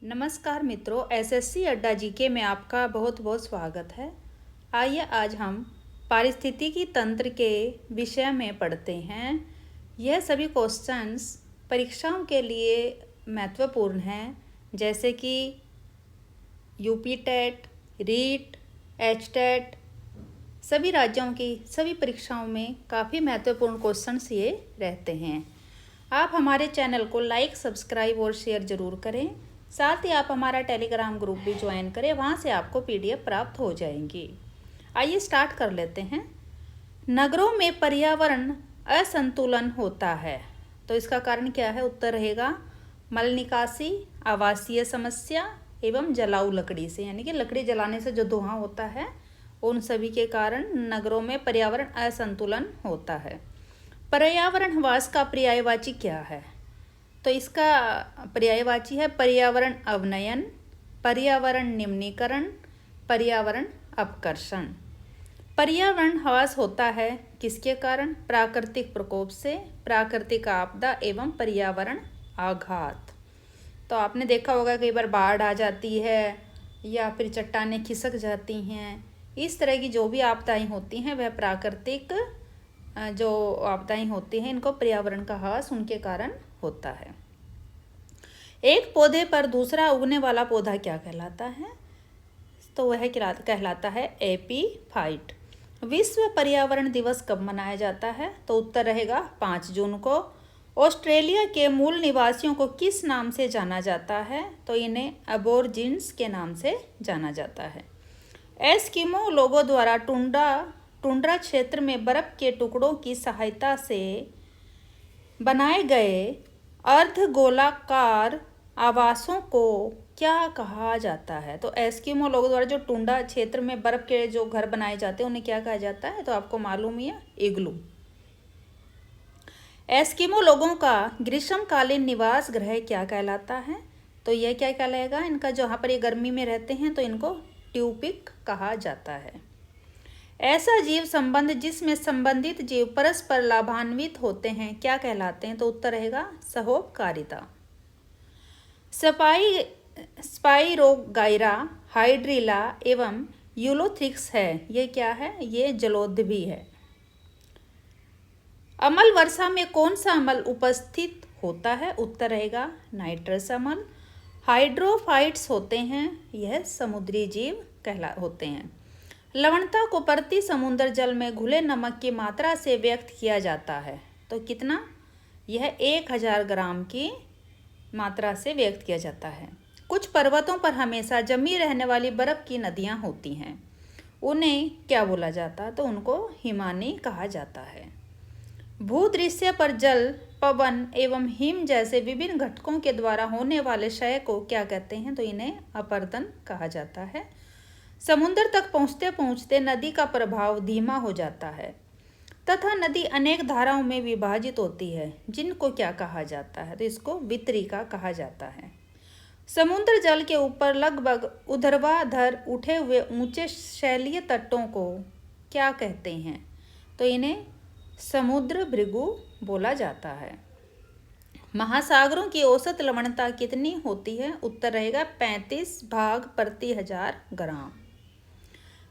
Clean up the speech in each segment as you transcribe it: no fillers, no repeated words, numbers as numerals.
नमस्कार मित्रों, एसएससी अड्डा जीके में आपका बहुत बहुत स्वागत है। आइए आज हम पारिस्थितिकी तंत्र के विषय में पढ़ते हैं। यह सभी क्वेश्चंस परीक्षाओं के लिए महत्वपूर्ण हैं, जैसे कि UP TET, REET, H TET, सभी राज्यों की सभी परीक्षाओं में काफ़ी महत्वपूर्ण क्वेश्चंस ये रहते हैं। आप हमारे चैनल को लाइक, सब्सक्राइब और शेयर ज़रूर करें। साथ ही आप हमारा टेलीग्राम ग्रुप भी ज्वाइन करें, वहाँ से आपको पीडीएफ प्राप्त हो जाएंगी। आइए स्टार्ट कर लेते हैं। नगरों में पर्यावरण असंतुलन होता है, तो इसका कारण क्या है? उत्तर रहेगा मल निकासी, आवासीय समस्या एवं जलाऊ लकड़ी से, यानी कि लकड़ी जलाने से जो धुआं होता है उन सभी के कारण नगरों में पर्यावरण असंतुलन होता है। पर्यावरण ह्रास का पर्यायवाची क्या है? तो इसका पर्यायवाची है पर्यावरण अवनयन, पर्यावरण निम्नीकरण, पर्यावरण अपकर्षण। पर्यावरण ह्रास होता है किसके कारण? प्राकृतिक प्रकोप से, प्राकृतिक आपदा एवं पर्यावरण आघात। तो आपने देखा होगा कई बार बाढ़ आ जाती है या फिर चट्टानें खिसक जाती हैं। इस तरह की जो भी आपदाएं होती हैं वह प्राकृतिक जो आपदाएं होती हैं इनको पर्यावरण का ह्रास उनके कारण होता है। एक पौधे पर दूसरा उगने वाला पौधा क्या कहलाता है? तो वह कहलाता है एपीफाइट। विश्व पर्यावरण दिवस कब मनाया जाता है? तो उत्तर रहेगा 5 जून को। ऑस्ट्रेलिया के मूल निवासियों को किस नाम से जाना जाता है? तो इन्हें अबोरजिन्स के नाम से जाना जाता है। एस्किमो लोगों द्वारा टुंड्रा क्षेत्र में बर्फ के टुकड़ों की सहायता से बनाए गए अर्धगोलाकार आवासों को क्या कहा जाता है? तो एस्किमो लोगों द्वारा जो टुंड्रा क्षेत्र में बर्फ के जो घर बनाए जाते हैं उन्हें क्या कहा जाता है? तो आपको मालूम ही है, इग्लू। एस्किमो लोगों का ग्रीष्मकालीन निवास गृह क्या कहलाता है? तो यह क्या कहलाएगा? इनका जहाँ पर ये गर्मी में रहते हैं तो इनको ट्यूपिक कहा जाता है। ऐसा जीव संबंध जिसमें संबंधित जीव परस्पर लाभान्वित होते हैं क्या कहलाते हैं? तो उत्तर रहेगा सहोपकारिता। स्पाइरोगाइरा, हाइड्रिला एवं यूलोथ्रिक्स है, ये क्या है? ये जलोदभी है। अम्ल वर्षा में कौन सा अम्ल उपस्थित होता है? उत्तर रहेगा नाइट्रस अम्ल। हाइड्रोफाइट्स होते हैं, यह समुद्री जीव होते हैं। लवणता को प्रति समुद्र जल में घुले नमक की मात्रा से व्यक्त किया जाता है, तो कितना? यह 1000 ग्राम की मात्रा से व्यक्त किया जाता है। कुछ पर्वतों पर हमेशा जमी रहने वाली बर्फ की नदियां होती हैं, उन्हें क्या बोला जाता है? तो उनको हिमानी कहा जाता है। भूदृश्य पर जल, पवन एवं हिम जैसे विभिन्न घटकों के द्वारा होने वाले क्षय को क्या कहते हैं? तो इन्हें अपरदन कहा जाता है। समुद्र तक पहुँचते पहुँचते नदी का प्रभाव धीमा हो जाता है तथा नदी अनेक धाराओं में विभाजित होती है, जिनको क्या कहा जाता है? तो इसको वितरिका कहा जाता है। समुद्र जल के ऊपर लगभग ऊर्ध्वाधर उठे हुए ऊंचे शैलीय तटों को क्या कहते हैं? तो इन्हें समुद्र भृगु बोला जाता है। महासागरों की औसत लवणता कितनी होती है? उत्तर रहेगा 35 भाग प्रति 1000 ग्राम।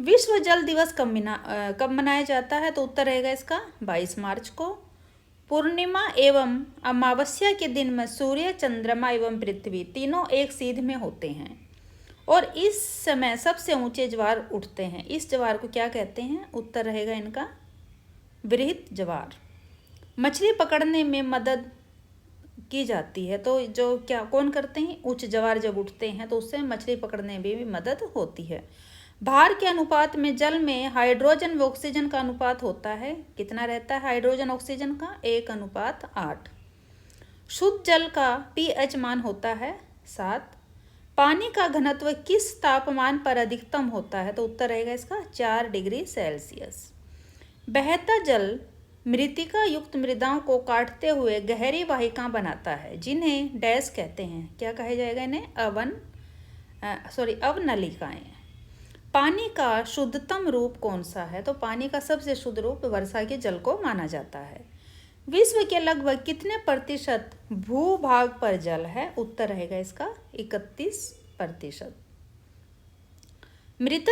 विश्व जल दिवस कब मनाया जाता है? तो उत्तर रहेगा इसका 22 मार्च को। पूर्णिमा एवं अमावस्या के दिन में सूर्य, चंद्रमा एवं पृथ्वी तीनों एक सीध में होते हैं और इस समय सबसे ऊंचे ज्वार उठते हैं। इस ज्वार को क्या कहते हैं? उत्तर रहेगा इनका वृहत ज्वार। मछली पकड़ने में मदद की जाती है, तो जो कौन करते हैं? उच्च ज्वार जब उठते हैं तो उससे मछली पकड़ने में भी मदद होती है। भार के अनुपात में जल में हाइड्रोजन व ऑक्सीजन का अनुपात होता है, कितना रहता है हाइड्रोजन ऑक्सीजन का? 1:8। शुद्ध जल का पीएच मान होता है 7। पानी का घनत्व किस तापमान पर अधिकतम होता है? तो उत्तर रहेगा इसका 4 डिग्री सेल्सियस। बहता जल मृतिका युक्त मृदाओं को काटते हुए गहरी वाहिका बनाता है, जिन्हें डैश कहते हैं, क्या कहा जाएगा? इन्हें अवनलिकाएं। पानी का शुद्धतम रूप कौन सा है? तो पानी का सबसे शुद्ध रूप वर्षा के जल को माना जाता है। विश्व के लगभग कितने प्रतिशत भूभाग पर जल है? उत्तर रहेगा इसका 31%। मृत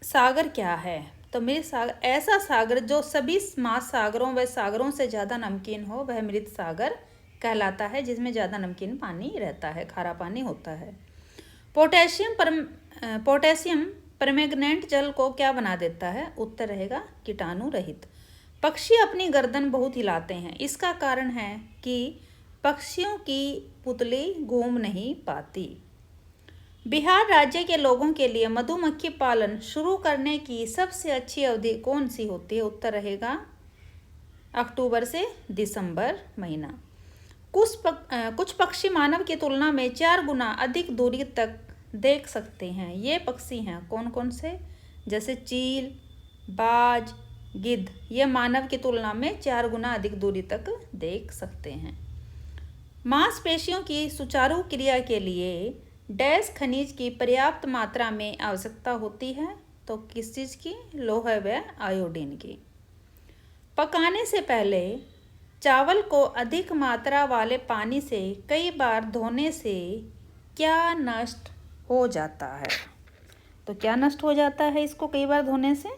सागर क्या है? तो मृत सागर ऐसा सागर जो सभी महासागरों व सागरों से ज़्यादा नमकीन हो, वह मृत सागर कहलाता है, जिसमें ज़्यादा नमकीन पानी रहता है, खारा पानी होता है। पोटेशियम परमैंगनेट जल को क्या बना देता है? उत्तर रहेगा कीटाणु रहित। पक्षी अपनी गर्दन बहुत हिलाते हैं, इसका कारण है कि पक्षियों की पुतली घूम नहीं पाती। बिहार राज्य के लोगों के लिए मधुमक्खी पालन शुरू करने की सबसे अच्छी अवधि कौन सी होती है? उत्तर रहेगा अक्टूबर से दिसंबर महीना। कुछ पक्षी मानव की तुलना में 4 गुना अधिक दूरी तक देख सकते हैं। ये पक्षी हैं कौन कौन से? जैसे चील, बाज, गिद्ध, ये मानव की तुलना में 4 गुना अधिक दूरी तक देख सकते हैं। मांसपेशियों की सुचारू क्रिया के लिए डैश खनिज की पर्याप्त मात्रा में आवश्यकता होती है? तो किस चीज़ की? लोहा व आयोडीन की। पकाने से पहले चावल को अधिक मात्रा वाले पानी से कई बार धोने से क्या नष्ट हो जाता है? तो क्या नष्ट हो जाता है इसको कई बार धोने से?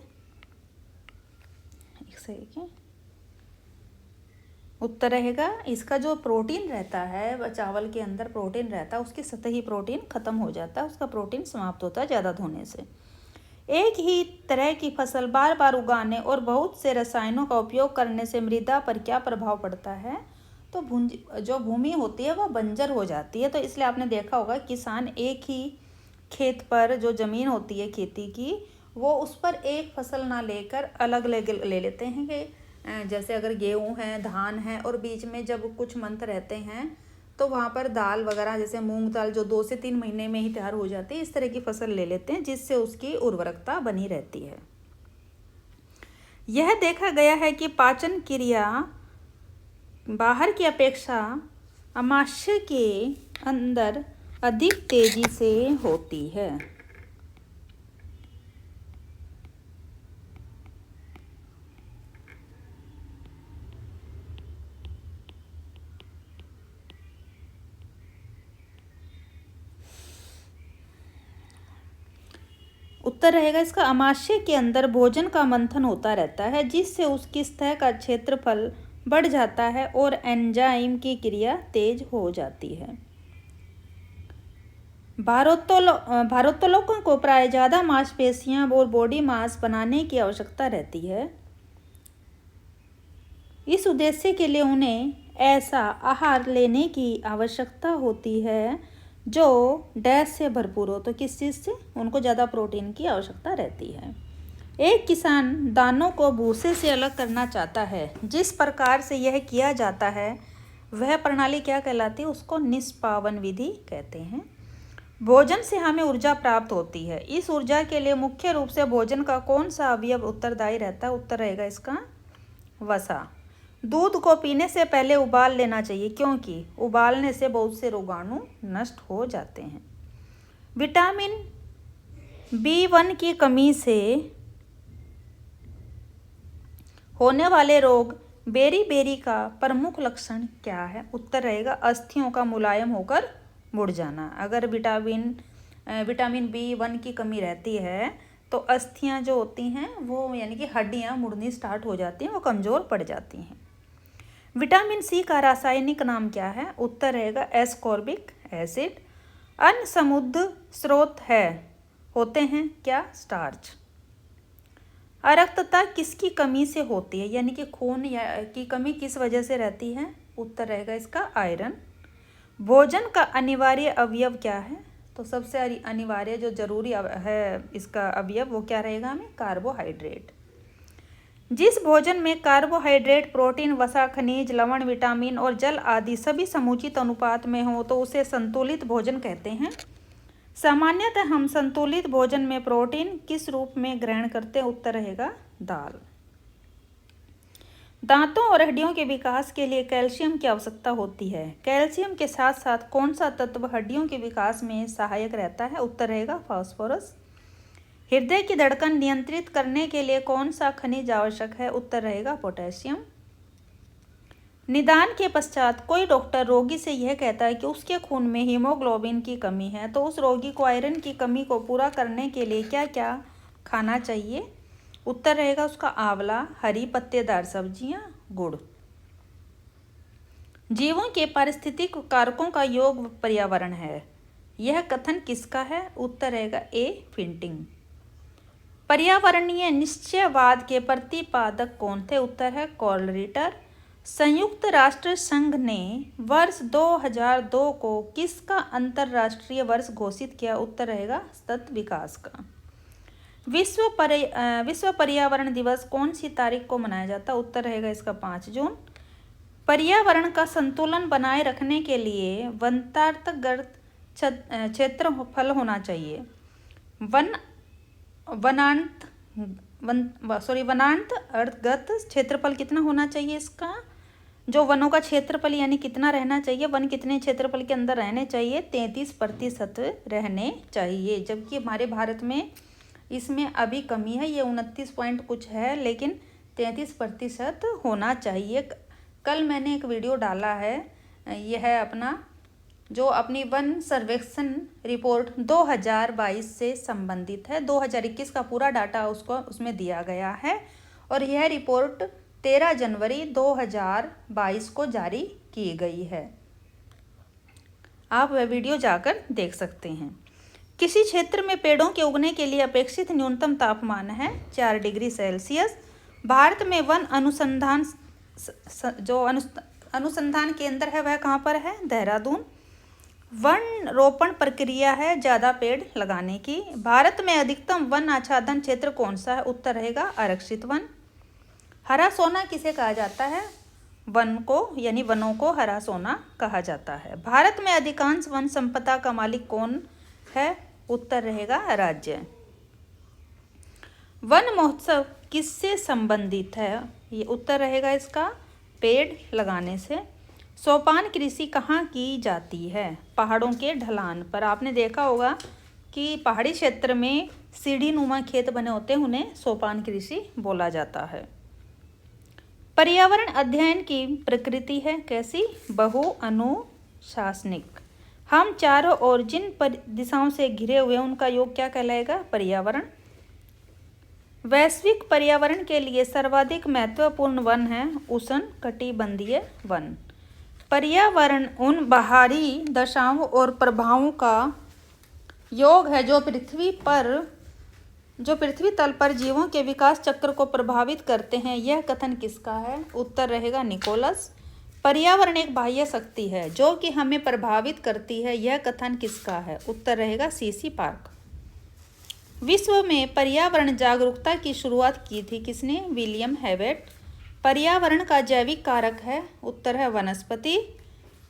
उत्तर रहेगा इसका जो प्रोटीन रहता है, वह चावल के अंदर प्रोटीन रहता है, उसकी सतही प्रोटीन खत्म हो जाता है, उसका प्रोटीन समाप्त होता है ज़्यादा धोने से। एक ही तरह की फसल बार बार उगाने और बहुत से रसायनों का उपयोग करने से मृदा पर क्या प्रभाव पड़ता है? तो जो भूमि होती है वह बंजर हो जाती है। तो इसलिए आपने देखा होगा किसान एक ही खेत पर जो ज़मीन होती है खेती की, वो उस पर एक फसल ना लेकर अलग ले लेते हैं कि जैसे अगर गेहूँ है, धान है और बीच में जब कुछ मंथ रहते हैं तो वहाँ पर दाल वगैरह जैसे मूंग दाल जो 2 से 3 महीने में ही तैयार हो जाती है, इस तरह की फसल ले लेते हैं जिससे उसकी उर्वरकता बनी रहती है। यह देखा गया है कि पाचन क्रिया बाहर की अपेक्षा अमाशय के अंदर अधिक तेजी से होती है। उत्तर रहेगा इसका अमाशय के अंदर भोजन का मंथन होता रहता है, जिससे उसकी सतह का क्षेत्रफल बढ़ जाता है और एंजाइम की क्रिया तेज हो जाती है। भारोत्तोलकों को प्राय ज़्यादा मांसपेशियां और बॉडी मास बनाने की आवश्यकता रहती है। इस उद्देश्य के लिए उन्हें ऐसा आहार लेने की आवश्यकता होती है जो डैश से भरपूर हो। तो किस चीज़ से? उनको ज़्यादा प्रोटीन की आवश्यकता रहती है। एक किसान दानों को भूसे से अलग करना चाहता है। जिस प्रकार से यह किया जाता है वह प्रणाली क्या कहलाती है? उसको निष्पावन विधि कहते हैं। भोजन से हमें ऊर्जा प्राप्त होती है। इस ऊर्जा के लिए मुख्य रूप से भोजन का कौन सा अवयव उत्तरदायी रहता है? उत्तर रहेगा इसका वसा। दूध को पीने से पहले उबाल लेना चाहिए, क्योंकि उबालने से बहुत से रोगाणु नष्ट हो जाते हैं। विटामिन B1 की कमी से होने वाले रोग बेरी का प्रमुख लक्षण क्या है? उत्तर रहेगा अस्थियों का मुलायम होकर मुड़ जाना। अगर विटामिन B1 की कमी रहती है तो अस्थियां जो होती हैं वो यानी कि हड्डियां मुड़नी स्टार्ट हो जाती हैं, वो कमज़ोर पड़ जाती हैं। विटामिन C का रासायनिक नाम क्या है? उत्तर रहेगा एस्कॉर्बिक एसिड। अन्य समुद्र स्रोत होते हैं क्या? स्टार्च। अरक्तता किसकी कमी से होती है, यानी कि खून की कमी किस वजह से रहती है? उत्तर रहेगा इसका आयरन। भोजन का अनिवार्य अवयव क्या है? तो सबसे अनिवार्य जो जरूरी है इसका अवयव वो क्या रहेगा? हमें कार्बोहाइड्रेट। जिस भोजन में कार्बोहाइड्रेट, प्रोटीन, वसा, खनिज, लवण, विटामिन और जल आदि सभी समुचित अनुपात में हो तो उसे संतुलित भोजन कहते हैं। सामान्यतः हम संतुलित भोजन में प्रोटीन किस रूप में ग्रहण करते हैं? उत्तर रहेगा दाल। दांतों और हड्डियों के विकास के लिए कैल्शियम की आवश्यकता होती है। कैल्शियम के साथ साथ कौन सा तत्व हड्डियों के विकास में सहायक रहता है? उत्तर रहेगा फास्फोरस। हृदय की धड़कन नियंत्रित करने के लिए कौन सा खनिज आवश्यक है? उत्तर रहेगा पोटेशियम। निदान के पश्चात कोई डॉक्टर रोगी से यह कहता है कि उसके खून में हीमोग्लोबिन की कमी है, तो उस रोगी को आयरन की कमी को पूरा करने के लिए क्या क्या खाना चाहिए? उत्तर रहेगा उसका आंवला, हरी पत्तेदार सब्जियां, गुड़। जीवों के पारिस्थितिक कारकों का योग पर्यावरण है, यह कथन किसका है? उत्तर रहेगा ए फिंटिंग। पर्यावरणीय निश्चयवाद के प्रतिपादक कौन थे? उत्तर है कार्ल रिटर। संयुक्त राष्ट्र संघ ने वर्ष 2002 को किसका अंतर्राष्ट्रीय वर्ष घोषित किया? उत्तर रहेगा सतत विकास का। विश्व पर्यावरण दिवस कौन सी तारीख को मनाया जाता है? उत्तर रहेगा इसका 5 जून। पर्यावरण का संतुलन बनाए रखने के लिए वनांतर्गत क्षेत्रफल होना चाहिए। वनांतर्गत क्षेत्रफल कितना होना चाहिए इसका? जो वनों का क्षेत्रफल यानी कितना रहना चाहिए, वन कितने क्षेत्रफल के अंदर रहने चाहिए? 33% रहने चाहिए, जबकि हमारे भारत में इसमें अभी कमी है, ये 29 पॉइंट कुछ है, लेकिन 33% होना चाहिए। कल मैंने एक वीडियो डाला है, यह है अपना जो अपनी वन सर्वेक्षण रिपोर्ट 2022 से संबंधित है। 2021 का पूरा डाटा उसमें दिया गया है और यह रिपोर्ट 13 जनवरी 2022 को जारी की गई है। आप वह वीडियो जाकर देख सकते हैं। किसी क्षेत्र में पेड़ों के उगने के लिए अपेक्षित न्यूनतम तापमान है 4 डिग्री सेल्सियस। भारत में वन अनुसंधान अनुसंधान केंद्र है वह कहाँ पर है? देहरादून। वन रोपण प्रक्रिया है ज़्यादा पेड़ लगाने की। भारत में अधिकतम वन आच्छादन क्षेत्र कौन सा है? उत्तर रहेगा आरक्षित वन। हरा सोना किसे कहा जाता है? वन को यानी वनों को हरा सोना कहा जाता है। भारत में अधिकांश वन संपदा का मालिक कौन है? उत्तर रहेगा राज्य। वन महोत्सव किससे संबंधित है? ये उत्तर रहेगा इसका पेड़ लगाने से। सोपान कृषि कहाँ की जाती है? पहाड़ों के ढलान पर। आपने देखा होगा कि पहाड़ी क्षेत्र में सीढ़ी नुमा खेत बने होते हैं, उन्हें सोपान कृषि बोला जाता है। पर्यावरण अध्ययन की प्रकृति है कैसी? बहु अनुशासनिक। हम चारों ओर जिन दिशाओं से घिरे हुए उनका योग क्या कहलाएगा? पर्यावरण। वैश्विक पर्यावरण के लिए सर्वाधिक महत्वपूर्ण वन है उष्णकटिबंधीय वन। पर्यावरण उन बाहरी दशाओं और प्रभावों का योग है जो पृथ्वी तल पर जीवों के विकास चक्र को प्रभावित करते हैं। यह कथन किसका है? उत्तर रहेगा निकोलस। पर्यावरण एक बाह्य शक्ति है जो कि हमें प्रभावित करती है। यह कथन किसका है? उत्तर रहेगा सीसी पार्क। विश्व में पर्यावरण जागरूकता की शुरुआत की थी किसने? विलियम हेवेट। पर्यावरण का जैविक कारक है? उत्तर है वनस्पति।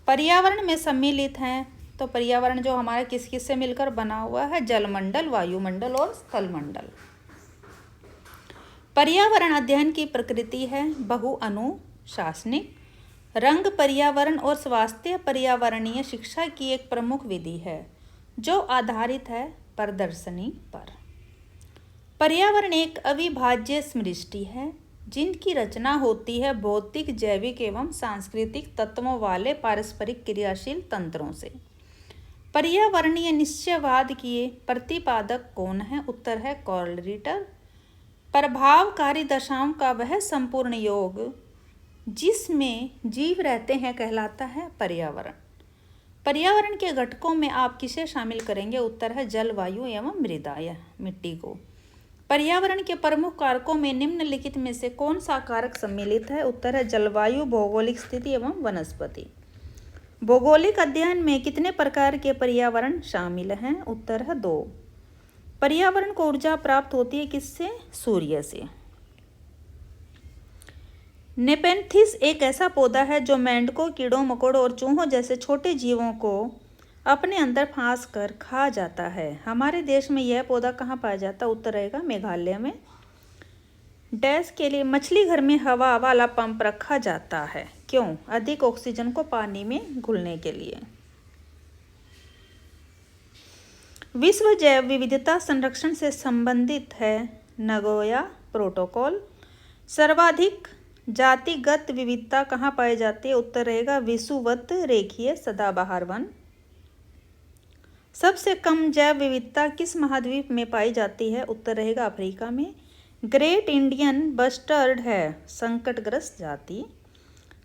पर्यावरण में सम्मिलित हैं, तो पर्यावरण जो हमारा किस किस से मिलकर बना हुआ है? जलमंडल, वायुमंडल और स्थलमंडल। पर्यावरण अध्ययन की प्रकृति है बहु अनुशासनिक। रंग पर्यावरण और स्वास्थ्य पर्यावरणीय शिक्षा की एक प्रमुख विधि है जो आधारित है प्रदर्शनी पर। पर्यावरण एक अविभाज्य समष्टि है जिनकी रचना होती है भौतिक, जैविक एवं सांस्कृतिक तत्वों वाले पारस्परिक क्रियाशील तंत्रों से। पर्यावरणीय निश्चयवाद के प्रतिपादक कौन है? उत्तर है कार्ल रिटर। प्रभावकारी दशाओं का वह संपूर्ण योग जिसमें जीव रहते हैं कहलाता है पर्यावरण। पर्यावरण के घटकों में आप किसे शामिल करेंगे? उत्तर है जल, वायु एवं मृदा या मिट्टी को। पर्यावरण के प्रमुख कारकों में निम्नलिखित में से कौन सा कारक सम्मिलित है? उत्तर है जलवायु, भौगोलिक स्थिति एवं वनस्पति। भौगोलिक अध्ययन में कितने प्रकार के पर्यावरण शामिल हैं? उत्तर है 2। पर्यावरण को ऊर्जा प्राप्त होती है किससे? सूर्य से। नेपेंथिस एक ऐसा पौधा है जो मेंढकों, कीड़ों मकोड़ों और चूहों जैसे छोटे जीवों को अपने अंदर फांस कर खा जाता है। हमारे देश में यह पौधा कहाँ पाया जाता है? उत्तर रहेगा मेघालय में। डैश के लिए मछली घर में हवा वाला पंप रखा जाता है, क्यों? अधिक ऑक्सीजन को पानी में घुलने के लिए। विश्व जैव विविधता संरक्षण से संबंधित है नगोया प्रोटोकॉल। सर्वाधिक जातिगत विविधता कहाँ पाई जाती है? उत्तर रहेगा विषुवत रेखीय सदाबहार वन। सबसे कम जैव विविधता किस महाद्वीप में पाई जाती है? उत्तर रहेगा अफ्रीका में। ग्रेट इंडियन बस्टर्ड है संकटग्रस्त जाति।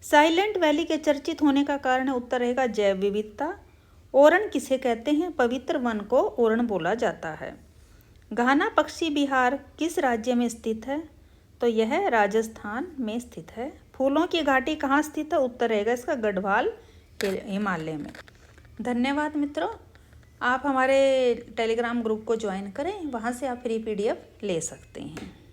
साइलेंट वैली के चर्चित होने का कारण है? उत्तर रहेगा जैव विविधता। ओरण किसे कहते हैं? पवित्र वन को ओरण बोला जाता है। घाना पक्षी विहार किस राज्य में स्थित है? तो यह राजस्थान में स्थित है। फूलों की घाटी कहाँ स्थित है? उत्तर रहेगा इसका गढ़वाल के हिमालय में। धन्यवाद मित्रों, आप हमारे टेलीग्राम ग्रुप को ज्वाइन करें, वहाँ से आप फ्री PDF ले सकते हैं।